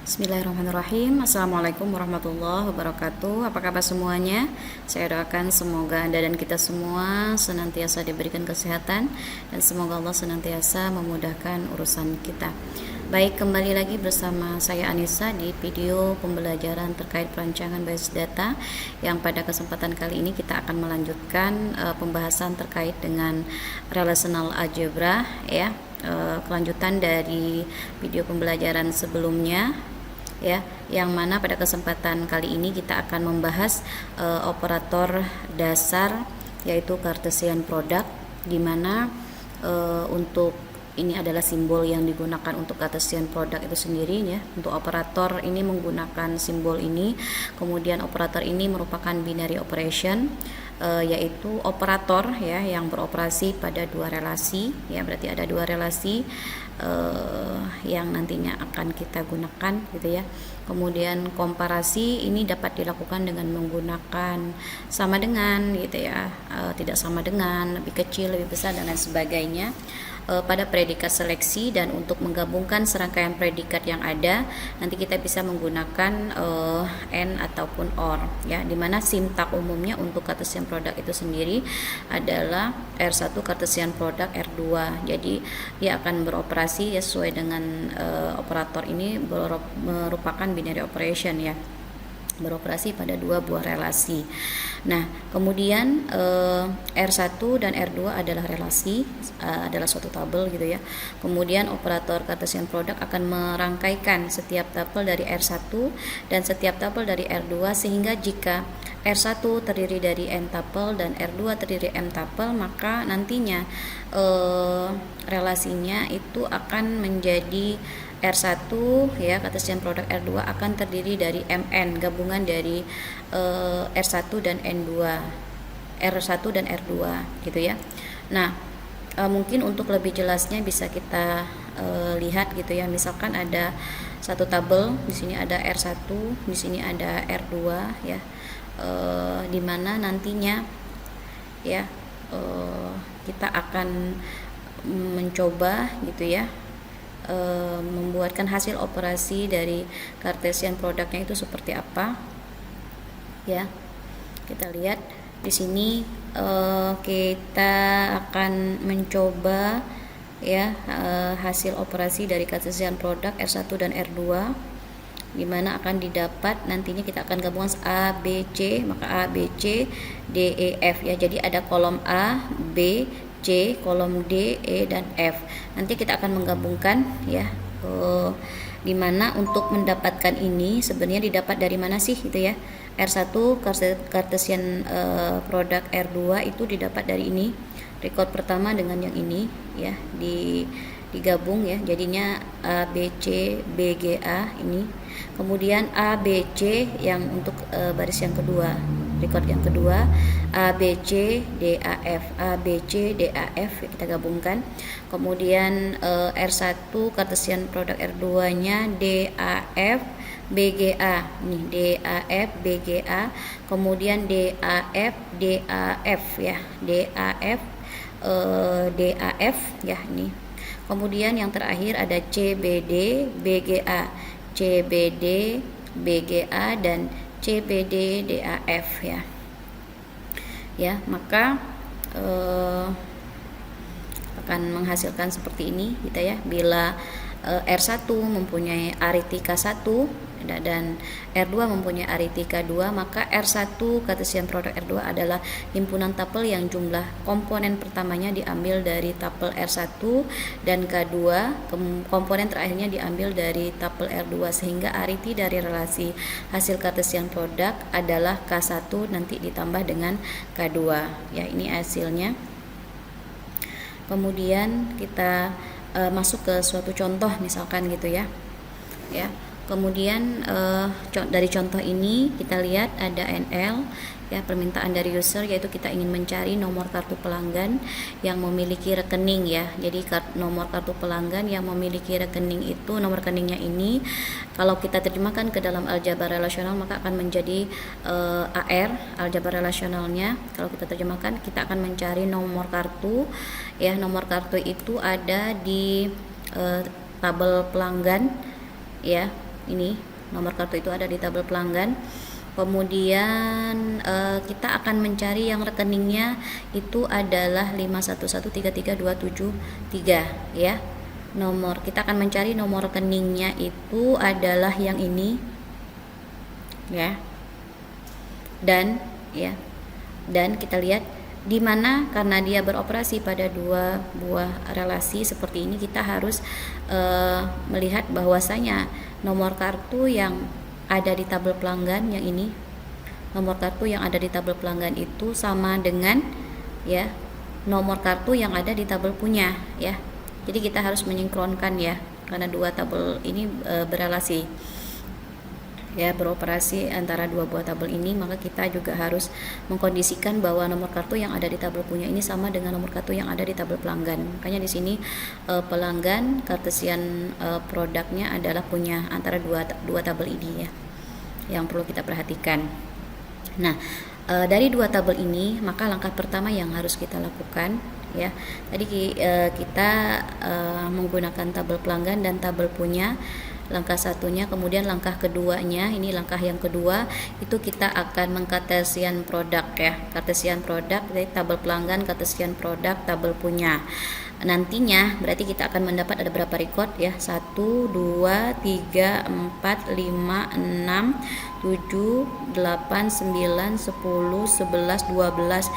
Bismillahirrahmanirrahim. Assalamualaikum warahmatullahi wabarakatuh. Apa kabar semuanya? Saya doakan semoga Anda dan kita semua senantiasa diberikan kesehatan dan semoga Allah senantiasa memudahkan urusan kita. Baik, kembali lagi bersama saya Anissa di video pembelajaran terkait perancangan basis data, yang pada kesempatan kali ini kita akan melanjutkan pembahasan terkait dengan relational algebra ya. Kelanjutan dari video pembelajaran sebelumnya ya, yang mana pada kesempatan kali ini kita akan membahas operator dasar yaitu Cartesian product, di mana untuk ini adalah simbol yang digunakan untuk Cartesian product itu sendiri ya. Untuk operator ini menggunakan simbol ini. Kemudian operator ini merupakan binary operation, yaitu operator ya yang beroperasi pada dua relasi ya. Berarti ada dua relasi yang nantinya akan kita gunakan gitu ya. Kemudian komparasi ini dapat dilakukan dengan menggunakan sama dengan gitu ya, tidak sama dengan, lebih kecil, lebih besar dan lain sebagainya pada predikat seleksi. Dan untuk menggabungkan serangkaian predikat yang ada, nanti kita bisa menggunakan AND ataupun OR ya, dimana sintak umumnya untuk Cartesian product itu sendiri adalah R1 Cartesian product R2. Jadi dia akan beroperasi ya sesuai dengan operator ini merupakan binary operation ya, beroperasi pada dua buah relasi. Nah, kemudian R1 dan R2 adalah relasi, adalah suatu tabel gitu ya. Kemudian operator Cartesian product akan merangkaikan setiap tabel dari R1 dan setiap tabel dari R2, sehingga jika R1 terdiri dari n tupel dan R2 terdiri m tupel, maka nantinya relasinya itu akan menjadi R1 ya, Cartesian product R2 akan terdiri dari mn, gabungan dari R1 dan N2, R1 dan R2 gitu ya. Nah, mungkin untuk lebih jelasnya bisa kita lihat gitu ya. Misalkan ada satu tabel, di sini ada R1, di sini ada R2 ya. Di mana nantinya ya kita akan mencoba gitu ya, membuatkan hasil operasi dari Cartesian produknya itu seperti apa ya. Kita lihat di sini kita akan mencoba ya hasil operasi dari Cartesian product R1 dan R2, di mana akan didapat nantinya kita akan gabungan A, B, C, maka A, B, C, D, E, F ya. Jadi ada kolom A, B, C, kolom D, E, dan F. Nanti kita akan menggabungkan ya, di mana untuk mendapatkan ini sebenarnya didapat dari mana sih gitu ya. R1 Cartesian product R2 itu didapat dari ini, record pertama dengan yang ini ya, digabung ya, jadinya A, B, C, B, G, A ini. Kemudian A, B, C yang untuk baris yang kedua, record yang kedua, A, B, C, D, A, F, A, B, C, D, A, F kita gabungkan. Kemudian R1 Cartesian product R2 nya D, A, F, B, G, A nih, D, A, F, B, G, A. Kemudian D, A, F, D, A, F ya, D, A, F, D, A, F ya ini. Kemudian yang terakhir ada C, B, D, B, G, A, C, B, D, B, G, A, dan C, B, D, D, A, F ya. Ya, maka akan menghasilkan seperti ini gitu ya. Bila R1 mempunyai aritmika 1 dan R2 mempunyai aritmika 2, maka R1 Cartesian product R2 adalah himpunan tupel yang jumlah komponen pertamanya diambil dari tupel R1 dan K2 komponen terakhirnya diambil dari tupel R2, sehingga ariti dari relasi hasil Cartesian product adalah K1 nanti ditambah dengan K2 ya. Ini hasilnya. Kemudian kita masuk ke suatu contoh misalkan gitu ya. Ya. Kemudian dari contoh ini kita lihat ada NL ya, permintaan dari user, yaitu kita ingin mencari nomor kartu pelanggan yang memiliki rekening ya. Jadi nomor kartu pelanggan yang memiliki rekening itu, nomor rekeningnya ini kalau kita terjemahkan ke dalam aljabar relasional maka akan menjadi AR, aljabar relasionalnya. Kalau kita terjemahkan, kita akan mencari nomor kartu ya. Nomor kartu itu ada di tabel pelanggan ya. ini nomor kartu itu ada di tabel pelanggan. Kemudian kita akan mencari yang rekeningnya itu adalah 5113323 ya. Kita akan mencari nomor rekeningnya itu adalah yang ini ya. Dan kita lihat di mana karena dia beroperasi pada dua buah relasi seperti ini, kita harus melihat bahwasanya nomor kartu yang ada di tabel pelanggan yang ini, nomor kartu yang ada di tabel pelanggan itu sama dengan ya nomor kartu yang ada di tabel punya ya. Jadi kita harus menyinkronkan ya, karena dua tabel ini berelasi ya, beroperasi antara dua buah tabel ini, maka kita juga harus mengkondisikan bahwa nomor kartu yang ada di tabel punya ini sama dengan nomor kartu yang ada di tabel pelanggan. Makanya di sini pelanggan Cartesian produknya adalah punya antara dua tabel ini ya, yang perlu kita perhatikan. Nah, dari dua tabel ini, maka langkah pertama yang harus kita lakukan ya, tadi kita menggunakan tabel pelanggan dan tabel punya. Langkah satunya, kemudian langkah keduanya, ini langkah yang kedua, itu kita akan mengkartesian produk ya, Cartesian produk dari tabel pelanggan, Cartesian produk tabel punya. Nantinya berarti kita akan mendapat ada berapa record ya, 1, 2, 3, 4, 5, 6, 7, 8, 9, 10, 11, 12, 13, 14,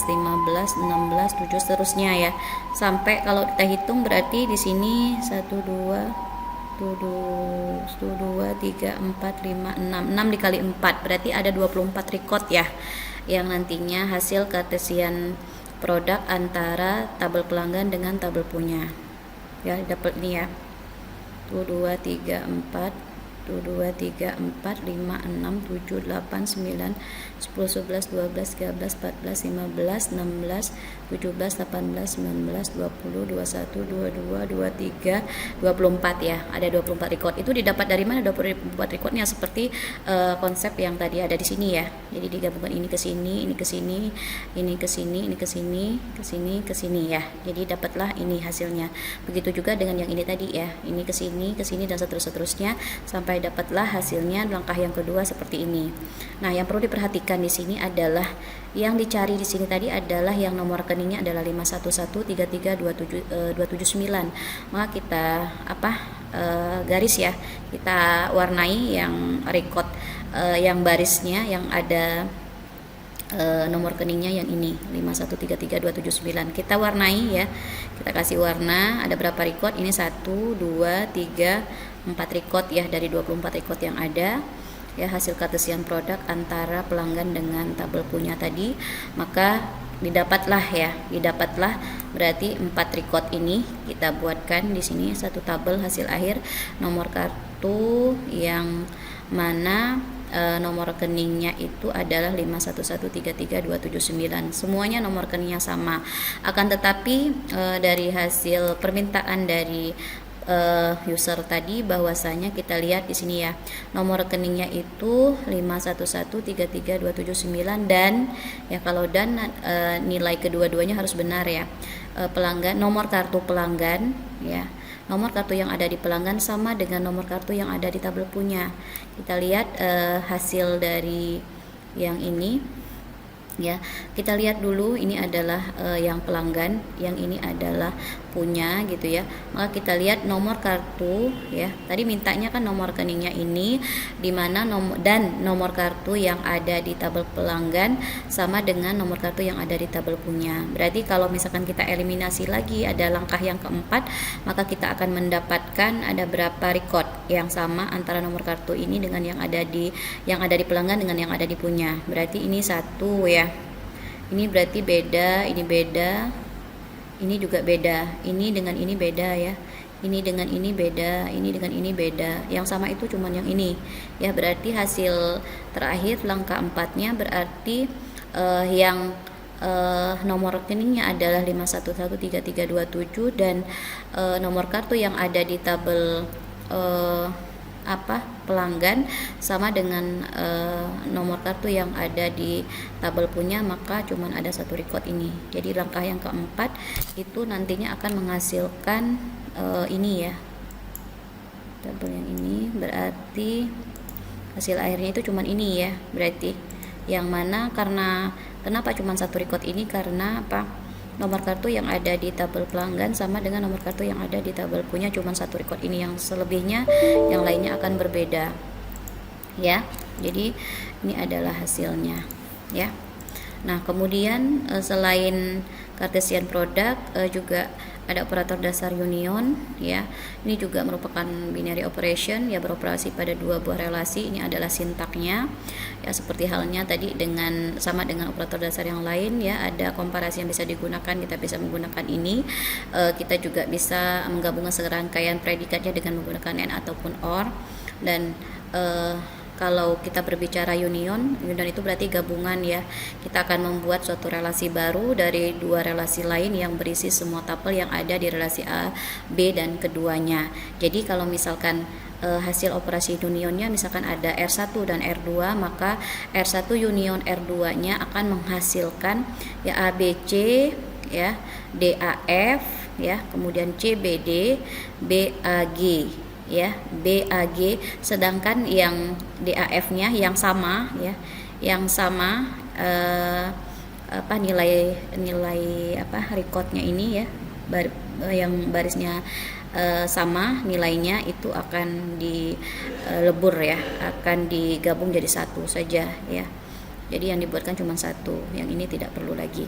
15, 16, 7 seterusnya ya. Sampai kalau kita hitung berarti di sini 1, 2, 3, 4, 5, 6 dikali 4 berarti ada 24 record ya, yang nantinya hasil Cartesian produk antara tabel pelanggan dengan tabel punya ya, dapat ini ya, 1, 2, 3, 4, 1, 2, 3, 4, 5, 6, 7, 8, 9, 10, 11, 12, 13, 14, 15, 16, 17, 18, 19, 20, 21, 22, 23, 24 ya, ada 24 record. Itu didapat dari mana 24 recordnya? Seperti konsep yang tadi ada di sini ya. Jadi digabungkan ini ke sini, ini ke sini, ini ke sini, ini ke sini, ke sini, ke sini ya. Jadi dapatlah ini hasilnya. Begitu juga dengan yang ini tadi ya. Ini ke sini dan seterusnya sampai dapatlah hasilnya langkah yang kedua seperti ini. Nah, yang perlu diperhatikan di sini adalah yang dicari di sini tadi adalah yang nomor rekeningnya adalah 511332729. Maka kita garis ya, kita warnai yang record yang barisnya yang ada nomor rekeningnya yang ini 5133279. Kita warnai ya, kita kasih warna. Ada berapa record? Ini 1, 2, 3, 4 record ya dari 24 record yang ada ya, hasil Cartesian produk antara pelanggan dengan tabel punya tadi. Maka didapatlah berarti 4 record ini kita buatkan di sini satu tabel hasil akhir nomor kartu yang mana nomor rekeningnya itu adalah 511332729. Semuanya nomor rekeningnya sama. Akan tetapi dari hasil permintaan dari user tadi, bahwasanya kita lihat di sini ya, nomor rekeningnya itu 511332729 dan ya, kalau dan nilai kedua-duanya harus benar ya. Pelanggan, nomor kartu pelanggan ya, nomor kartu yang ada di pelanggan sama dengan nomor kartu yang ada di tabel punya. Kita lihat hasil dari yang ini ya, kita lihat dulu ini adalah yang pelanggan, yang ini adalah punya gitu ya. Maka kita lihat nomor kartu ya, tadi mintanya kan nomor rekeningnya ini, dimana nomor kartu yang ada di tabel pelanggan sama dengan nomor kartu yang ada di tabel punya. Berarti kalau misalkan kita eliminasi lagi, ada langkah yang keempat, maka kita akan mendapatkan ada berapa record yang sama antara nomor kartu ini dengan yang ada di pelanggan dengan yang ada di punya. Berarti ini 1 ya, ini berarti beda, ini beda, ini juga beda, ini dengan ini beda ya, ini dengan ini beda, ini dengan ini beda. Yang sama itu cuman yang ini ya. Berarti hasil terakhir langkah 4-nya berarti yang nomor rekeningnya adalah 5113327 dan nomor kartu yang ada di tabel pelanggan sama dengan nomor kartu yang ada di tabel punya, maka cuman ada satu record ini. Jadi langkah yang keempat itu nantinya akan menghasilkan ini ya, tabel yang ini berarti hasil akhirnya itu cuman ini ya, berarti yang mana karena kenapa cuman satu record ini, karena apa, nomor kartu yang ada di tabel pelanggan sama dengan nomor kartu yang ada di tabel punya cuman satu record ini, yang selebihnya yang lainnya akan berbeda ya. Jadi ini adalah hasilnya ya. Nah kemudian selain Cartesian product juga ada operator dasar union ya. Ini juga merupakan binary operation ya, beroperasi pada dua buah relasi. Ini adalah sintaknya ya, seperti halnya tadi dengan sama dengan operator dasar yang lain ya. Ada komparasi yang bisa digunakan, kita bisa menggunakan ini. Kita juga bisa menggabungkan serangkaian predikatnya dengan menggunakan and ataupun or. Dan kalau kita berbicara union itu berarti gabungan ya. Kita akan membuat suatu relasi baru dari dua relasi lain yang berisi semua tabel yang ada di relasi A, B, dan keduanya. Jadi kalau misalkan hasil operasi unionnya misalkan ada R1 dan R2, maka R1 union R2-nya akan menghasilkan ya ABC ya, DAF ya, kemudian CBD, BAG ya, BAG, sedangkan yang DAF-nya yang sama ya, yang sama nilai recordnya ini ya, yang barisnya sama nilainya itu akan dilebur ya, akan digabung jadi satu saja ya. Jadi yang dibuatkan cuma satu, yang ini tidak perlu lagi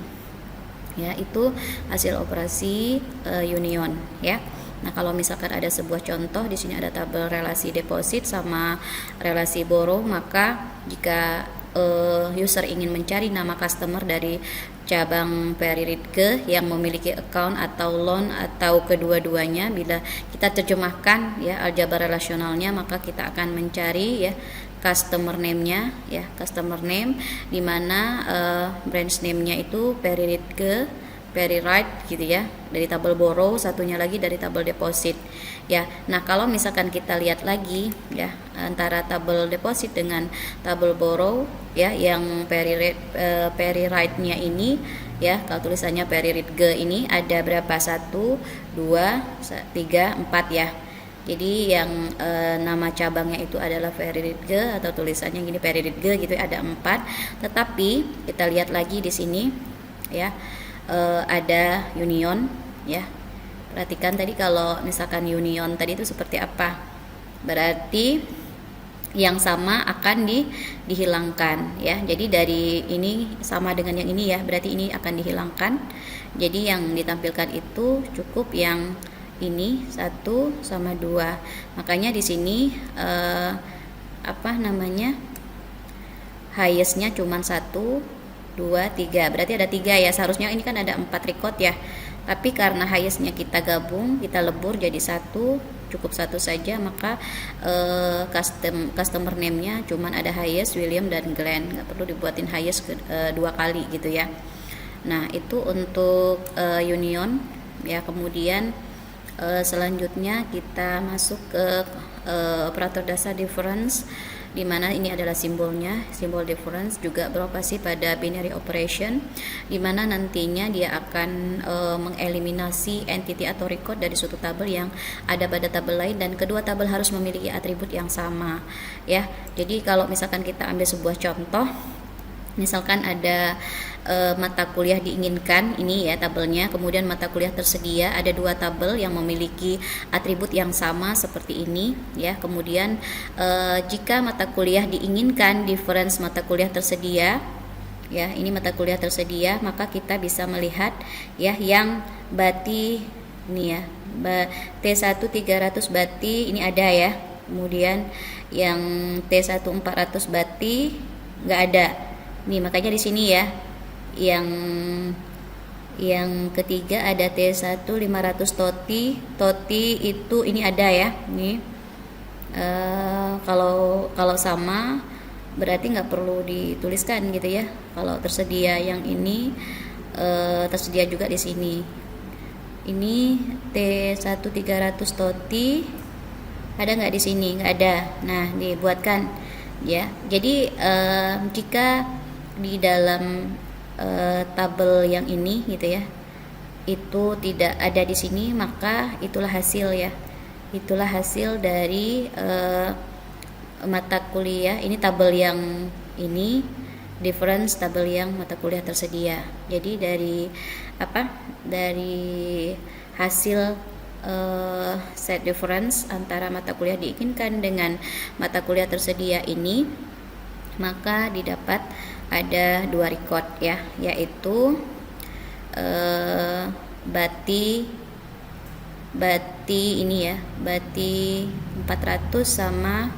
ya. Itu hasil operasi union ya. Nah, kalau misalkan ada sebuah contoh, di sini ada tabel relasi deposit sama relasi borrow, maka jika user ingin mencari nama customer dari cabang Peri Ridge yang memiliki account atau loan atau kedua-duanya, bila kita terjemahkan ya aljabar relasionalnya, maka kita akan mencari ya customer name-nya ya, customer name, di mana branch name-nya itu Peri Ridge, Peri Right gitu ya, dari tabel borrow, satunya lagi dari tabel deposit ya. Nah kalau misalkan kita lihat lagi ya antara tabel deposit dengan tabel borrow ya, yang Peri Right-nya ini ya, kalau tulisannya Peri Ridge ini ada berapa, 1, 2, 3, 4 ya. Jadi yang nama cabangnya itu adalah Peri Ridge atau tulisannya gini Peri Ridge gitu, ada 4. Tetapi kita lihat lagi di sini ya, ada union ya. Perhatikan tadi kalau misalkan union tadi itu seperti apa, berarti yang sama akan dihilangkan ya. Jadi dari ini sama dengan yang ini ya, berarti ini akan dihilangkan. Jadi yang ditampilkan itu cukup yang ini 1 sama 2. Makanya di sini highestnya cuma 1, 2, 3, berarti ada 3 ya. Seharusnya ini kan ada 4 record ya, tapi karena highestnya kita gabung, kita lebur jadi 1, cukup 1 saja, maka customer name-nya cuman ada highest, William, dan Glenn, nggak perlu dibuatin highest 2 kali gitu ya. Nah itu untuk union ya. Kemudian selanjutnya kita masuk ke operator dasar difference, di mana ini adalah simbolnya. Simbol difference juga beroperasi pada binary operation, di mana nantinya dia akan mengeliminasi entity atau record dari suatu tabel yang ada pada tabel lain, dan kedua tabel harus memiliki atribut yang sama ya. Jadi kalau misalkan kita ambil sebuah contoh, misalkan ada mata kuliah diinginkan, ini ya tabelnya, kemudian mata kuliah tersedia, ada 2 tabel yang memiliki atribut yang sama seperti ini ya. Kemudian jika mata kuliah diinginkan difference mata kuliah tersedia ya, ini mata kuliah tersedia, maka kita bisa melihat ya yang bati ini ya, T1 300 bati ini ada ya. Kemudian yang T1 400 bati nggak ada nih, makanya di sini ya yang ketiga ada T1 500 toti itu ini ada ya. Nih kalau sama berarti nggak perlu dituliskan gitu ya. Kalau tersedia yang ini tersedia juga di sini. Ini T1 300 toti ada nggak di sini? Nggak ada. Nah dibuatkan ya. Jadi jika di dalam tabel yang ini gitu ya, itu tidak ada di sini, maka itulah hasil ya. itulah hasil dari mata kuliah ini, tabel yang ini difference tabel yang mata kuliah tersedia. Jadi dari dari hasil set difference antara mata kuliah diinginkan dengan mata kuliah tersedia ini, maka didapat ada 2 record ya, yaitu Bati ini ya, Bati 400 sama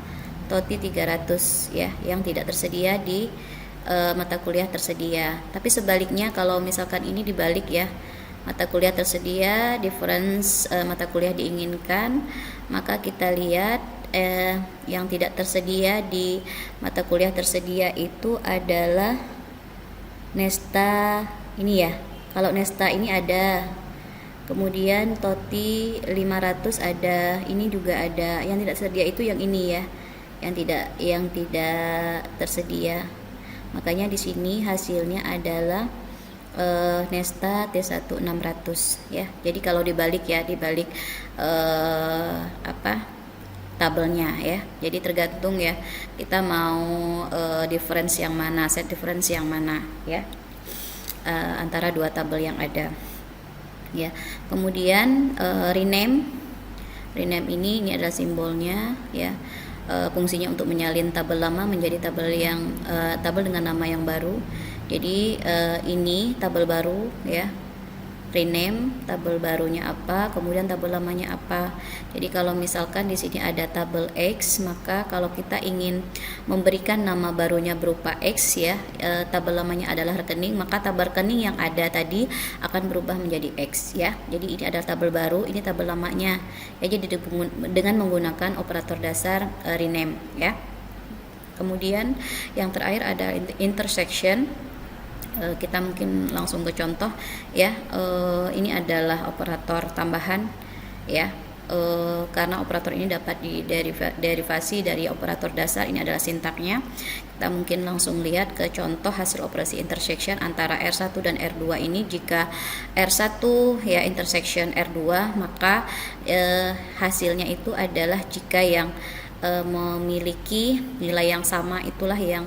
Toti 300 ya, yang tidak tersedia di mata kuliah tersedia. Tapi sebaliknya kalau misalkan ini dibalik ya, mata kuliah tersedia difference mata kuliah diinginkan, maka kita lihat yang tidak tersedia di mata kuliah tersedia itu adalah Nesta ini ya. Kalau Nesta ini ada, kemudian Toti 500 ada, ini juga ada. Yang tidak tersedia itu yang ini ya, yang tidak tersedia. Makanya di sini hasilnya adalah Nesta T1 600 ya. Jadi kalau dibalik ya, dibalik tabelnya ya. Jadi tergantung ya, kita mau difference yang mana, set difference yang mana ya, antara 2 tabel yang ada ya. Kemudian rename ini adalah simbolnya ya, fungsinya untuk menyalin tabel lama menjadi tabel yang tabel dengan nama yang baru. Jadi ini tabel baru ya, rename tabel barunya apa, kemudian tabel lamanya apa. Jadi kalau misalkan di sini ada tabel X, maka kalau kita ingin memberikan nama barunya berupa X ya, tabel lamanya adalah rekening, maka tabel rekening yang ada tadi akan berubah menjadi X ya. Jadi ini adalah tabel baru, ini tabel lamanya ya. Jadi dengan menggunakan operator dasar rename ya. Kemudian yang terakhir ada intersection. Kita mungkin langsung ke contoh ya. Ini adalah operator tambahan ya, karena operator ini dapat derivasi dari operator dasar. Ini adalah sintaknya. Kita mungkin langsung lihat ke contoh hasil operasi intersection antara R1 dan R2 ini. Jika R1 ya intersection R2, maka hasilnya itu adalah jika yang memiliki nilai yang sama itulah yang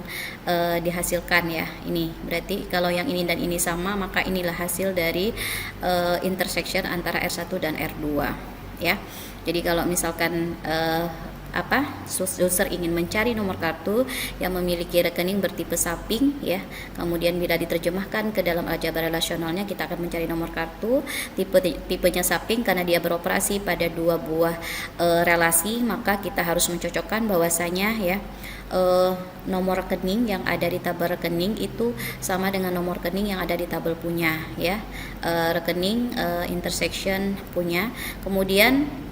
dihasilkan ya. Ini berarti kalau yang ini dan ini sama, maka inilah hasil dari intersection antara R1 dan R2 ya. Jadi kalau misalkan user ingin mencari nomor kartu yang memiliki rekening bertipe samping ya, kemudian bila diterjemahkan ke dalam aljabar relasionalnya, kita akan mencari nomor kartu tipenya samping karena dia beroperasi pada 2 buah relasi, maka kita harus mencocokkan bahwasanya ya nomor rekening yang ada di tabel rekening itu sama dengan nomor rekening yang ada di tabel punya ya, rekening intersection punya. Kemudian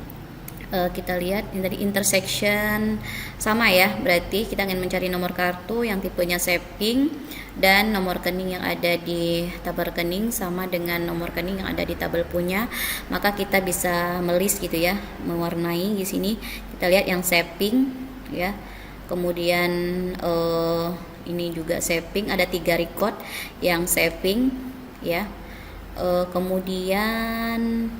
kita lihat ini tadi intersection sama ya, berarti kita ingin mencari nomor kartu yang tipenya saving dan nomor rekening yang ada di tabel rekening sama dengan nomor rekening yang ada di tabel punya, maka kita bisa melis gitu ya, mewarnai di sini. Kita lihat yang saving ya, kemudian ini juga saving, ada 3 record yang saving ya. Kemudian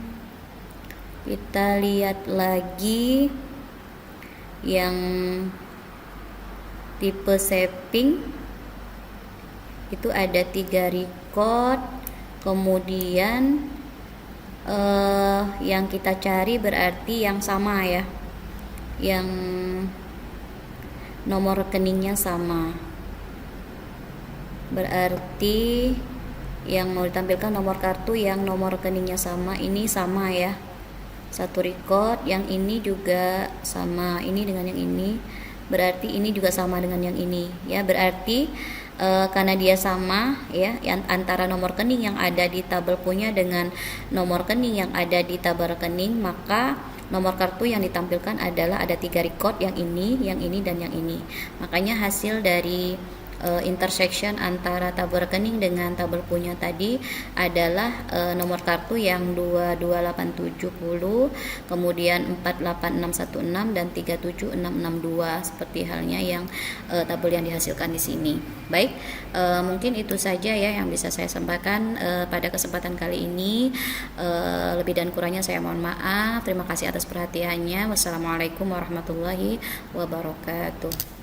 kita lihat lagi yang tipe saving itu ada 3 record. Kemudian yang kita cari berarti yang sama ya, yang nomor rekeningnya sama, berarti yang mau ditampilkan nomor kartu yang nomor rekeningnya sama, ini sama ya, 1 record. Yang ini juga sama, ini dengan yang ini, berarti ini juga sama dengan yang ini ya. Berarti karena dia sama ya, yang antara nomor rekening yang ada di tabel punya dengan nomor rekening yang ada di tabel rekening, maka nomor kartu yang ditampilkan adalah ada 3 record, yang ini dan yang ini. Makanya hasil dari intersection antara tabel rekening dengan tabel punya tadi adalah nomor kartu yang 22870, kemudian 48616 dan 37662 seperti halnya yang tabel yang dihasilkan di sini. Baik, mungkin itu saja ya yang bisa saya sampaikan pada kesempatan kali ini. Lebih dan kurangnya saya mohon maaf. Terima kasih atas perhatiannya. Wassalamualaikum warahmatullahi wabarakatuh.